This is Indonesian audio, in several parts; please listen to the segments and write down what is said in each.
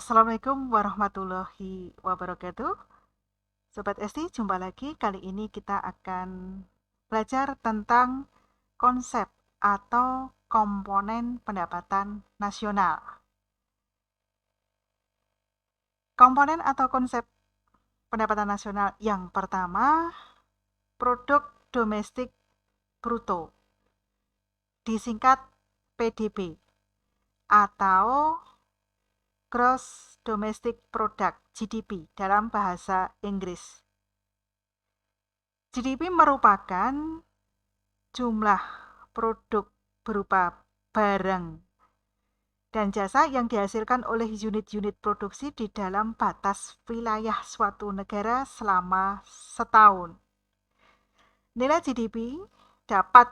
Assalamualaikum warahmatullahi wabarakatuh. Sobat Esti, jumpa lagi. Kali ini kita akan belajar tentang konsep atau komponen pendapatan nasional. Komponen atau konsep pendapatan nasional yang pertama, produk domestik bruto, disingkat PDB, atau Gross Domestic Product (GDP) dalam bahasa Inggris. GDP merupakan jumlah produk berupa barang dan jasa yang dihasilkan oleh unit-unit produksi di dalam batas wilayah suatu negara selama setahun. Nilai GDP dapat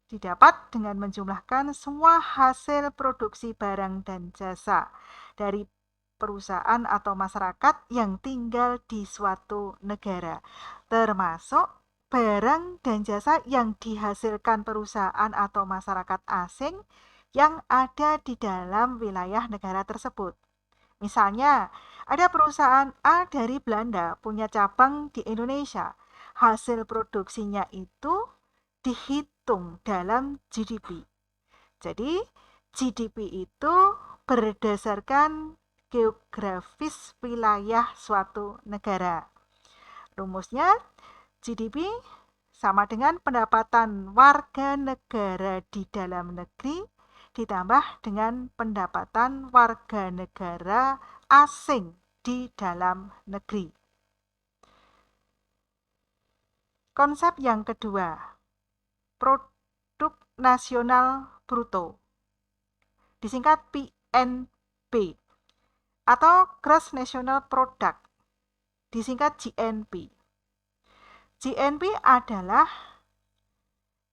didapat dengan menjumlahkan semua hasil produksi barang dan jasa dari perusahaan atau masyarakat yang tinggal di suatu negara, termasuk barang dan jasa yang dihasilkan perusahaan atau masyarakat asing yang ada di dalam wilayah negara tersebut. Misalnya, ada perusahaan A dari Belanda punya cabang di Indonesia. Hasil produksinya itu dihitung dalam GDP. Jadi, GDP itu berdasarkan geografis wilayah suatu negara. Rumusnya, GDP sama dengan pendapatan warga negara di dalam negeri ditambah dengan pendapatan warga negara asing di dalam negeri. Konsep yang kedua, produk nasional bruto, disingkat PNB, atau Gross National Product, disingkat GNP. GNP adalah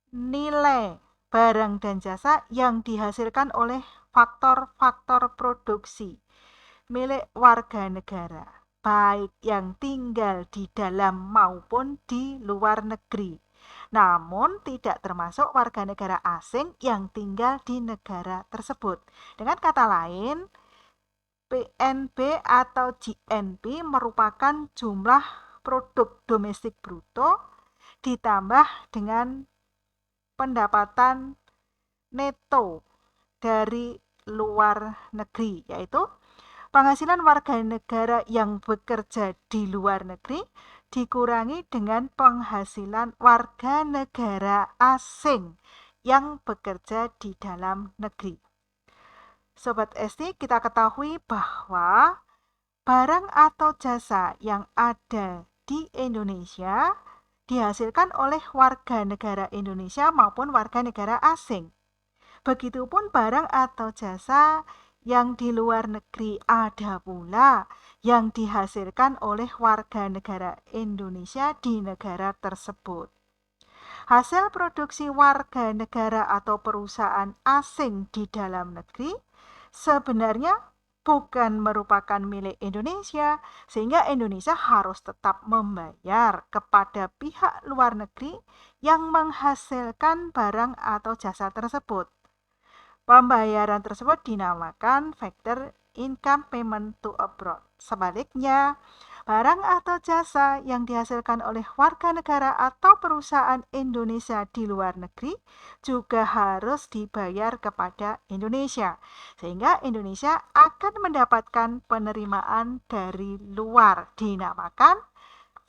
nilai barang dan jasa yang dihasilkan oleh faktor-faktor produksi milik warga negara, baik yang tinggal di dalam maupun di luar negeri, namun tidak termasuk warga negara asing yang tinggal di negara tersebut. Dengan kata lain, PNB atau GNP merupakan jumlah produk domestik bruto ditambah dengan pendapatan neto dari luar negeri, yaitu penghasilan warga negara yang bekerja di luar negeri dikurangi dengan penghasilan warga negara asing yang bekerja di dalam negeri. Sobat Esti, kita ketahui bahwa barang atau jasa yang ada di Indonesia dihasilkan oleh warga negara Indonesia maupun warga negara asing. Begitupun barang atau jasa yang di luar negeri ada pula yang dihasilkan oleh warga negara Indonesia di negara tersebut. Hasil produksi warga negara atau perusahaan asing di dalam negeri sebenarnya bukan merupakan milik Indonesia, sehingga Indonesia harus tetap membayar kepada pihak luar negeri yang menghasilkan barang atau jasa tersebut. Pembayaran tersebut dinamakan factor income payment to abroad. Sebaliknya, barang atau jasa yang dihasilkan oleh warga negara atau perusahaan Indonesia di luar negeri juga harus dibayar kepada Indonesia, sehingga Indonesia akan mendapatkan penerimaan dari luar, dinamakan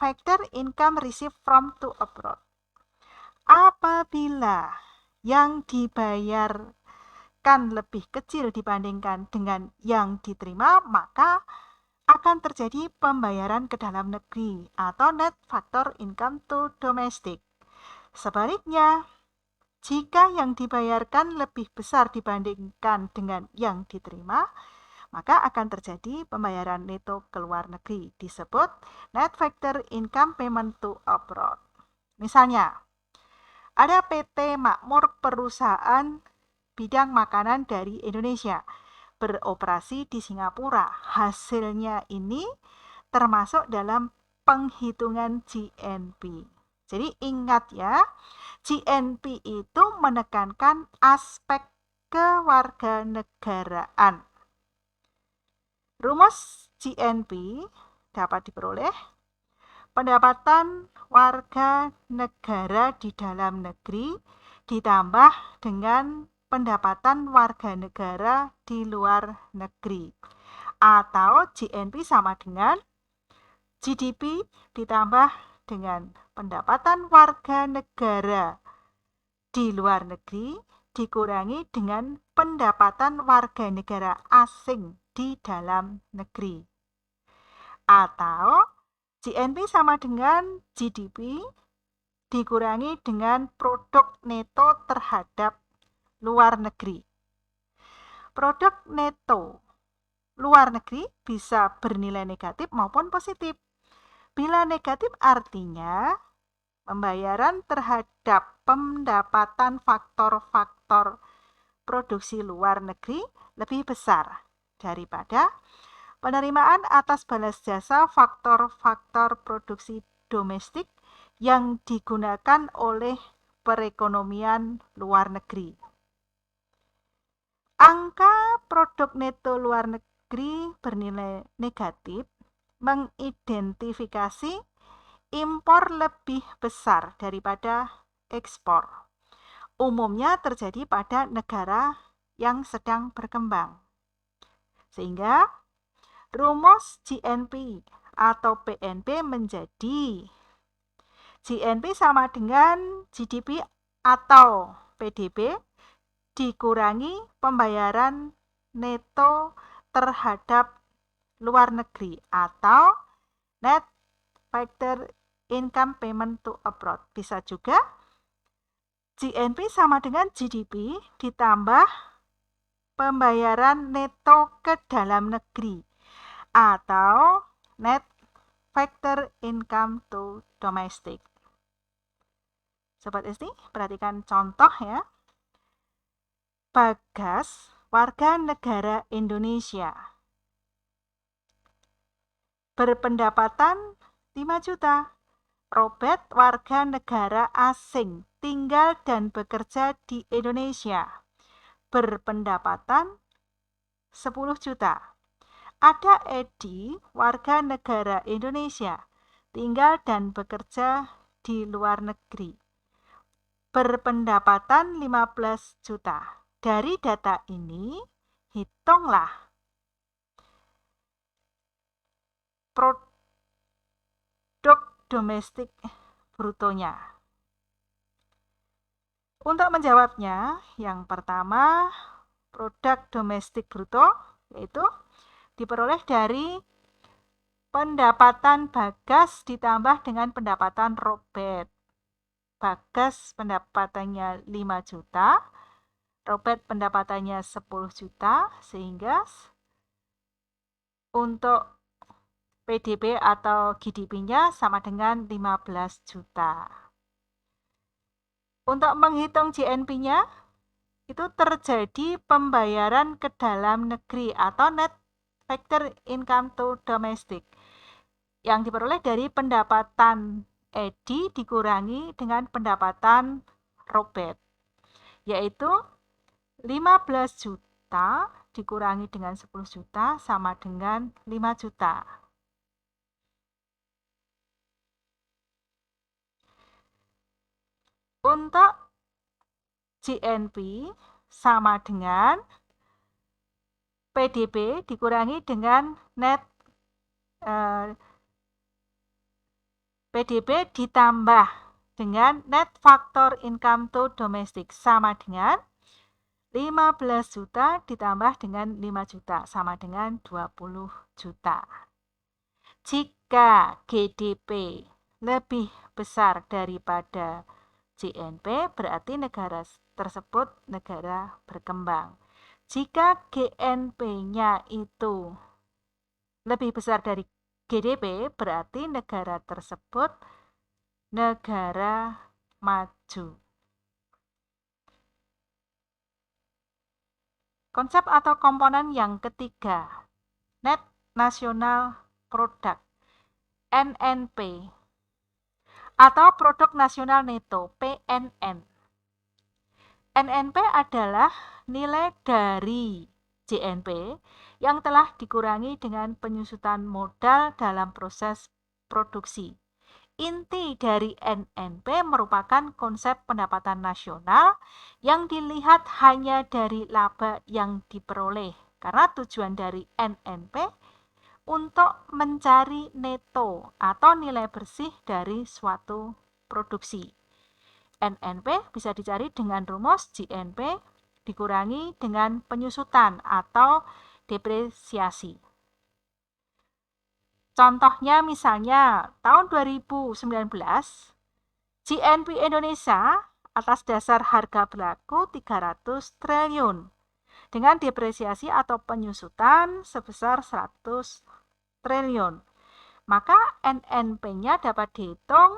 factor income received from to abroad. Apabila yang dibayar lebih kecil dibandingkan dengan yang diterima, maka akan terjadi pembayaran ke dalam negeri atau net factor income to domestic. Sebaliknya, jika yang dibayarkan lebih besar dibandingkan dengan yang diterima, maka akan terjadi pembayaran neto ke luar negeri, disebut net factor income payment to abroad. Misalnya, ada PT Makmur Perusahaan Bidang Makanan dari Indonesia beroperasi di Singapura. Hasilnya ini termasuk dalam penghitungan GNP. Jadi ingat ya, GNP itu menekankan aspek kewarganegaraan. Rumus GNP dapat diperoleh pendapatan warga negara di dalam negeri ditambah dengan pendapatan warga negara di luar negeri, atau GNP sama dengan GDP ditambah dengan pendapatan warga negara di luar negeri dikurangi dengan pendapatan warga negara asing di dalam negeri, atau GNP sama dengan GDP dikurangi dengan produk neto terhadap luar negeri. Produk neto luar negeri bisa bernilai negatif maupun positif. Bila negatif artinya pembayaran terhadap pendapatan faktor-faktor produksi luar negeri lebih besar daripada penerimaan atas balas jasa faktor-faktor produksi domestik yang digunakan oleh perekonomian luar negeri. Angka produk neto luar negeri bernilai negatif mengidentifikasi impor lebih besar daripada ekspor. Umumnya terjadi pada negara yang sedang berkembang. Sehingga rumus GNP atau PNP menjadi GNP sama dengan GDP atau PDB dikurangi pembayaran neto terhadap luar negeri atau net factor income payment to abroad. Bisa juga GNP sama dengan GDP ditambah pembayaran neto ke dalam negeri atau net factor income to domestic. Sobat SD, perhatikan contoh ya. Bagas, warga negara Indonesia, berpendapatan 5 juta. Robert, warga negara asing, tinggal dan bekerja di Indonesia, berpendapatan 10 juta. Ada Edi, warga negara Indonesia, tinggal dan bekerja di luar negeri, berpendapatan 15 juta. Dari data ini, hitunglah produk domestik brutonya. Untuk menjawabnya, yang pertama, produk domestik bruto yaitu diperoleh dari pendapatan Bagas ditambah dengan pendapatan Robert. Bagas pendapatannya 5 juta, Robert pendapatannya 10 juta, sehingga untuk PDB atau GDP-nya sama dengan 15 juta. Untuk menghitung GNP-nya, itu terjadi pembayaran ke dalam negeri atau net factor income to domestic yang diperoleh dari pendapatan Edi dikurangi dengan pendapatan Robert, yaitu 15 juta dikurangi dengan 10 juta sama dengan 5 juta. Untuk GNP sama dengan PDB dikurangi dengan net PDB ditambah dengan net factor income to domestic sama dengan 15 juta ditambah dengan 5 juta sama dengan 20 juta. Jika GDP lebih besar daripada GNP, berarti negara tersebut negara berkembang. Jika GNP-nya itu lebih besar dari GDP, berarti negara tersebut negara maju. Konsep atau komponen yang ketiga, Net National Product, NNP, atau Produk Nasional Neto, PNN. NNP adalah nilai dari JNP yang telah dikurangi dengan penyusutan modal dalam proses produksi. Inti dari NNP merupakan konsep pendapatan nasional yang dilihat hanya dari laba yang diperoleh, karena tujuan dari NNP untuk mencari neto atau nilai bersih dari suatu produksi. NNP bisa dicari dengan rumus JNP dikurangi dengan penyusutan atau depresiasi. Contohnya misalnya tahun 2019 JNP Indonesia atas dasar harga berlaku 300 triliun dengan depresiasi atau penyusutan sebesar 100 triliun. Maka NNP-nya dapat dihitung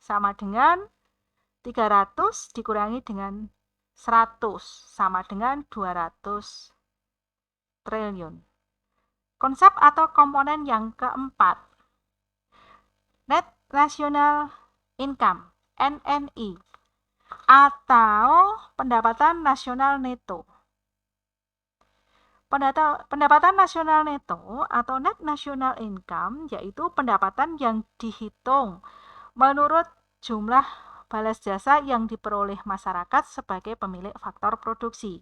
sama dengan 300 dikurangi dengan 100 sama dengan 200 triliun. Konsep atau komponen yang keempat, Net National Income, NNI, atau pendapatan nasional neto. Pendapatan nasional neto atau Net National Income yaitu pendapatan yang dihitung menurut jumlah balas jasa yang diperoleh masyarakat sebagai pemilik faktor produksi.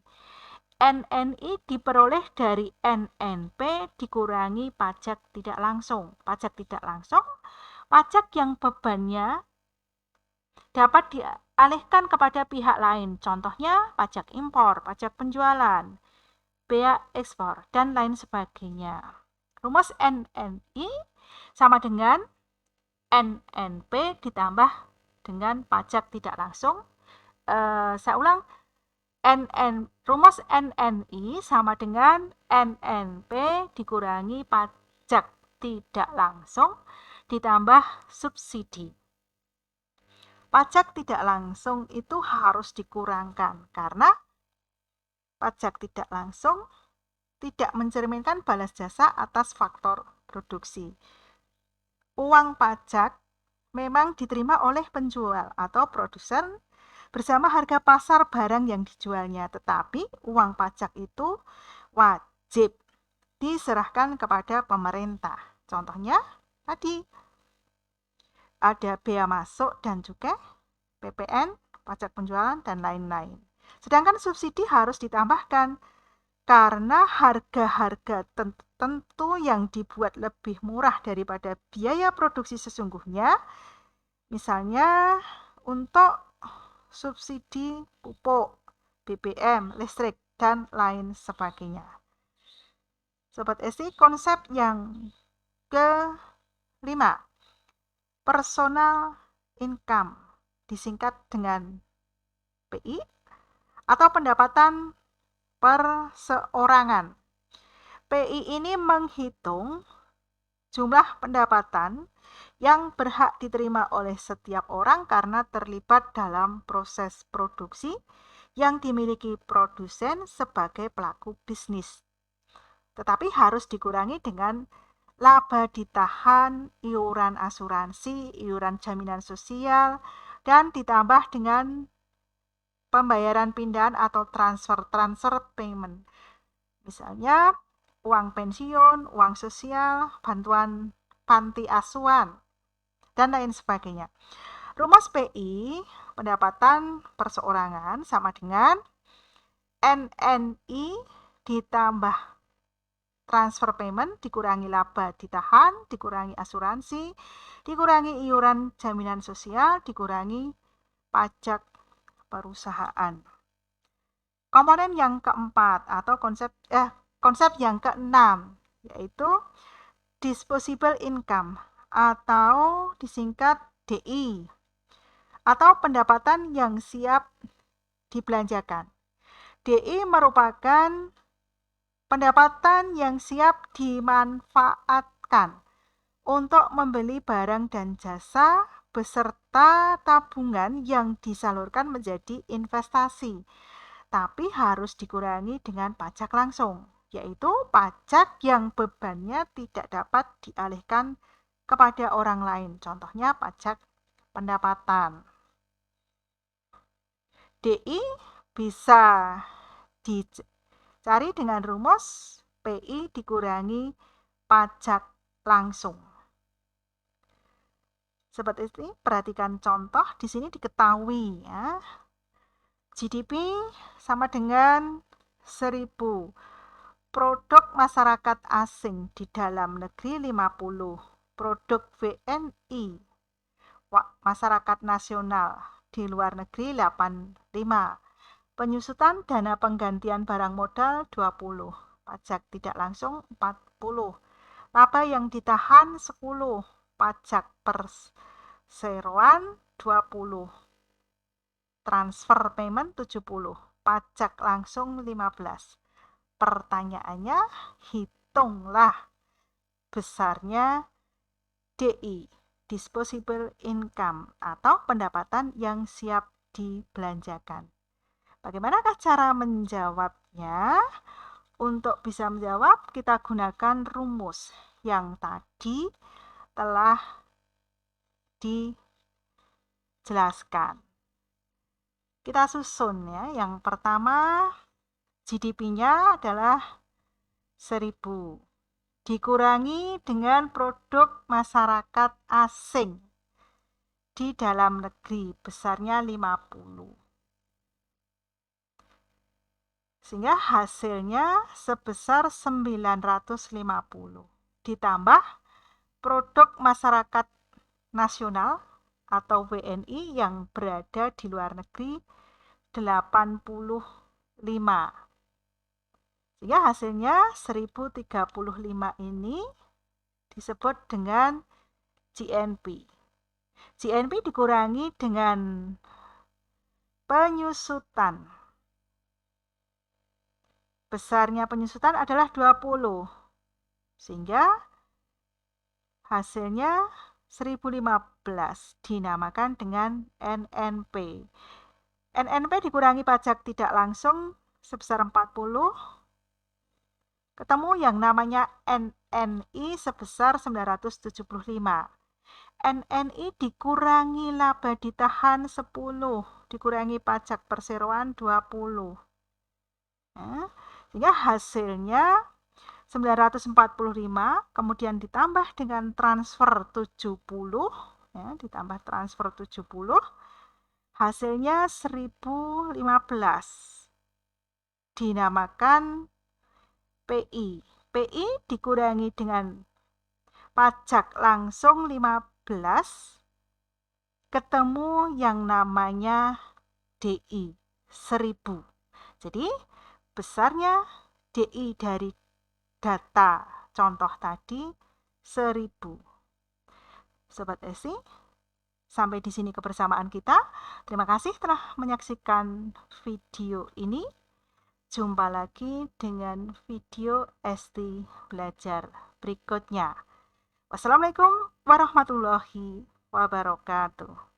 NNI diperoleh dari NNP dikurangi pajak tidak langsung. Pajak tidak langsung, pajak yang bebannya dapat dialihkan kepada pihak lain. Contohnya pajak impor, pajak penjualan, bea ekspor, dan lain sebagainya. Rumus NNI sama dengan NNP ditambah dengan pajak tidak langsung. Saya ulang, rumus NNI sama dengan NNP dikurangi pajak tidak langsung ditambah subsidi. Pajak tidak langsung itu harus dikurangkan karena pajak tidak langsung tidak mencerminkan balas jasa atas faktor produksi. Uang pajak memang diterima oleh penjual atau produsen bersama harga pasar barang yang dijualnya, tetapi uang pajak itu wajib diserahkan kepada pemerintah. Contohnya tadi ada bea masuk dan juga PPN, pajak penjualan, dan lain-lain. Sedangkan subsidi harus ditambahkan karena harga-harga tentu yang dibuat lebih murah daripada biaya produksi sesungguhnya, misalnya untuk subsidi pupuk, BBM, listrik, dan lain sebagainya. Sobat SI, konsep yang kelima, personal income, disingkat dengan PI, atau pendapatan perseorangan. PI ini menghitung jumlah pendapatan yang berhak diterima oleh setiap orang karena terlibat dalam proses produksi yang dimiliki produsen sebagai pelaku bisnis. Tetapi harus dikurangi dengan laba ditahan, iuran asuransi, iuran jaminan sosial, dan ditambah dengan pembayaran pindahan atau transfer payment. Misalnya uang pensiun, uang sosial, bantuan panti asuhan, dan lain sebagainya. Rumus PI, pendapatan perseorangan, sama dengan NNI ditambah transfer payment, dikurangi laba ditahan, dikurangi asuransi, dikurangi iuran jaminan sosial, dikurangi pajak perusahaan. Komponen yang keempat atau konsep yang keenam yaitu disposable income atau disingkat DI atau pendapatan yang siap dibelanjakan. DI merupakan pendapatan yang siap dimanfaatkan untuk membeli barang dan jasa beserta tabungan yang disalurkan menjadi investasi, tapi harus dikurangi dengan pajak langsung, yaitu pajak yang bebannya tidak dapat dialihkan kepada orang lain, contohnya pajak pendapatan. DI bisa Cari dengan rumus PI dikurangi pajak langsung. Seperti ini, perhatikan contoh di sini diketahui ya. GDP sama dengan 1000. Produk masyarakat asing di dalam negeri 50. Produk WNI masyarakat nasional di luar negeri 85. Penyusutan dana penggantian barang modal 20. Pajak tidak langsung 40. Laba yang ditahan 10. Pajak perseroan 20. Transfer payment 70. Pajak langsung 15. Pertanyaannya, hitunglah besarnya DI, disposable income, atau pendapatan yang siap dibelanjakan. Bagaimanakah cara menjawabnya? Untuk bisa menjawab, kita gunakan rumus yang tadi telah dijelaskan. Kita susun ya. Yang pertama, GDP-nya adalah 1000. Dikurangi dengan produk masyarakat asing di dalam negeri, besarnya 50. Sehingga hasilnya sebesar 950. Ditambah produk masyarakat nasional atau WNI yang berada di luar negeri 85. Sehingga hasilnya 1035 ini disebut dengan GNP. GNP dikurangi dengan penyusutan. Besarnya penyusutan adalah 20. Sehingga hasilnya 1015 dinamakan dengan NNP. NNP dikurangi pajak tidak langsung sebesar 40. Ketemu yang namanya NNI sebesar 975. NNI dikurangi laba ditahan 10, dikurangi pajak perseroan 20. Sehingga hasilnya 945, kemudian ditambah dengan transfer 70, ya, ditambah transfer 70, hasilnya 1015. Dinamakan PI. PI dikurangi dengan pajak langsung 15, ketemu yang namanya DI 1000. Jadi besarnya DI dari data contoh tadi 1000. Sobat Esi, sampai di sini kebersamaan kita. Terima kasih telah menyaksikan video ini. Jumpa lagi dengan video Esti Belajar berikutnya. Wassalamualaikum warahmatullahi wabarakatuh.